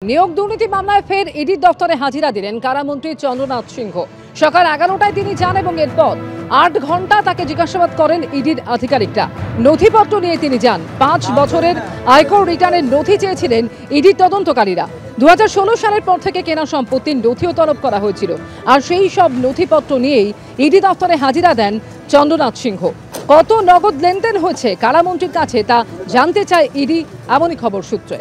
নিয়োগ দুর্নীতি মামলায় ফের ইডির দফতরে হাজিরা দিলেন কারামন্ত্রী চন্দ্রনাথ সিংহ। সকাল 11টায় তিনি যান এবং এরপর 8 ঘন্টা তাকে জিজ্ঞাসাবাদ করেন ইডির আধিকারিকরা। নথিপত্র নিয়ে তিনি যান। 5 বছরের আয়কর রিটার্নের নথি চেয়েছিলেন ইডির তদন্তকারীরা। 2016 সালের পর থেকে কেনা সম্পত্তির নথিও তলব করা হয়েছিল, আর সেই সব নথিপত্র নিয়েই ইডি দফতরে হাজিরা দেন চন্দ্রনাথ সিংহ। কত নগদ লেনদেন হয়েছে কারামন্ত্রীর কাছে তা জানতে চায় ইডি, এমনই খবর সূত্রে।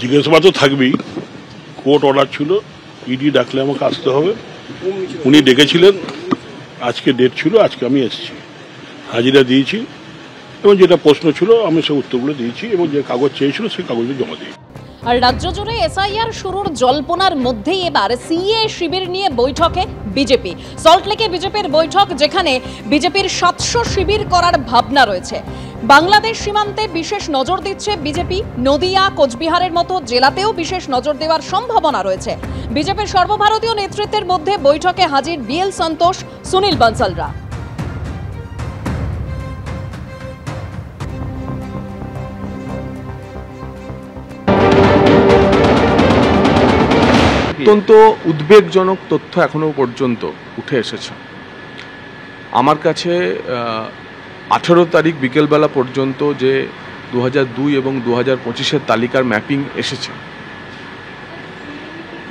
জিজ্ঞাসাবাদ তো থাকবেই, কোর্ট অর্ডার ছিল, ইডি ডাকলে আমাকে আসতে হবে। উনি ডেকেছিলেন, আজকে ডেট ছিল, আজকে আমি এসেছি, হাজিরা দিয়েছি এবং যেটা প্রশ্ন ছিল আমি সে উত্তরগুলো দিয়েছি এবং যে কাগজ চেয়েছিল সেই কাগজগুলো জমা দিই। আর রাজ্য জুড়ে এসআইআর শুরুর জল্পনার মধ্যেই এবার সিএ শিবির নিয়ে বৈঠকে বিজেপি। সল্টলেকে বিজেপির বৈঠক, যেখানে বিজেপির 700 শিবির করার ভাবনা রয়েছে। বাংলাদেশ সীমান্তে বিশেষ নজর দিচ্ছে বিজেপি। নদিয়া, কোচবিহারের মতো জেলাতেও বিশেষ নজর দেওয়ার সম্ভাবনা রয়েছে। বিজেপির সর্বভারতীয় নেতৃত্বের মধ্যে বৈঠকে হাজির বিএল সন্তোষ, সুনীল বনসলরা। অত্যন্ত উদ্বেগজনক তথ্য এখনো পর্যন্ত উঠে এসেছে আমার কাছে। 18 তারিখ বিকেলবেলা পর্যন্ত যে 2002 এবং 2025-এর তালিকার ম্যাপিং এসেছে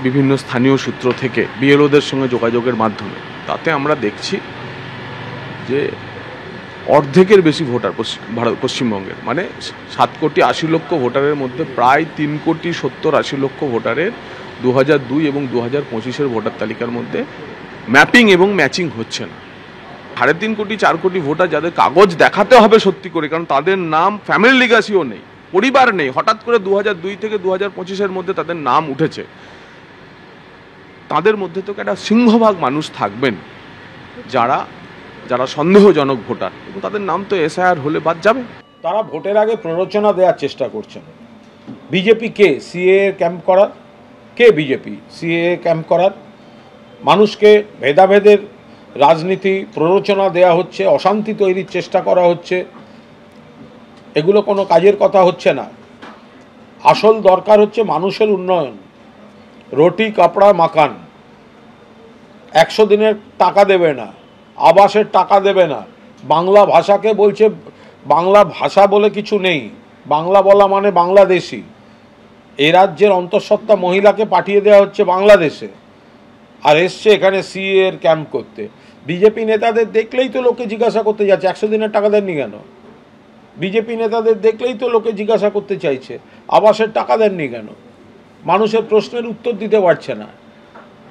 বিভিন্ন স্থানীয় সূত্র থেকে বিএলওদের সঙ্গে যোগাযোগের মাধ্যমে, তাতে আমরা দেখছি যে অর্ধেকের বেশি ভোটার পশ্চিমবঙ্গের, মানে 7,80,00,000 ভোটারের মধ্যে প্রায় 3,70,80,00,000 ভোটারের 2002 এবং 2025-এর ভোটার তালিকার মধ্যে ম্যাপিং এবং ম্যাচিং হচ্ছে না। 3.5 কোটি 4 কোটি ভোটার যাদের কাগজ দেখাতে হবে সত্যি করে, কারণ তাদের নাম ফ্যামিলি লিগাসিও নেই, পরিবার নেই, হঠাৎ করে 2002 থেকে 2025-এর মধ্যে তাদের নাম উঠেছে। তাদের মধ্যে তো একটা সিংহভাগ মানুষ থাকবেন যারা যারা সন্দেহজনক ভোটার, এবং তাদের নাম তো এসআইআর হলে বাদ যাবে। তারা ভোটের আগে প্ররোচনা দেওয়ার চেষ্টা করছেন। বিজেপি কে সিএ ক্যাম্প করার, কে বিজেপি সিএ ক্যাম্প করার? মানুষকে ভেদাভেদের রাজনীতি প্ররোচনা দেয়া হচ্ছে, অশান্তি তৈরির চেষ্টা করা হচ্ছে, এগুলো কোনো কাজের কথা হচ্ছে না। আসল দরকার হচ্ছে মানুষের উন্নয়ন, রুটি কাপড়া মাকান। 100 দিনের টাকা দেবে না, আবাসের টাকা দেবে না, বাংলা ভাষাকে বলছে বাংলা ভাষা বলে কিছু নেই, বাংলা বলা মানে বাংলাদেশি। এই রাজ্যের অন্তঃসত্ত্বা মহিলাকে পাঠিয়ে দেওয়া হচ্ছে বাংলাদেশে, আর এসছে এখানে সিএ এর ক্যাম্প করতে। বিজেপি নেতাদের দেখলেই তো লোকে জিজ্ঞাসা করতে যাচ্ছে 100 দিনের টাকা দেননি কেন? বিজেপি নেতাদের দেখলেই তো লোকে জিজ্ঞাসা করতে চাইছে আবাসের টাকা দেননি কেন? মানুষের প্রশ্নের উত্তর দিতে পারছে না,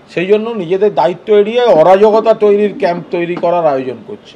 সেই জন্য নিজেদের দায়িত্ব এড়িয়ে অরাজকতা তৈরির ক্যাম্প তৈরি করার আয়োজন করছে।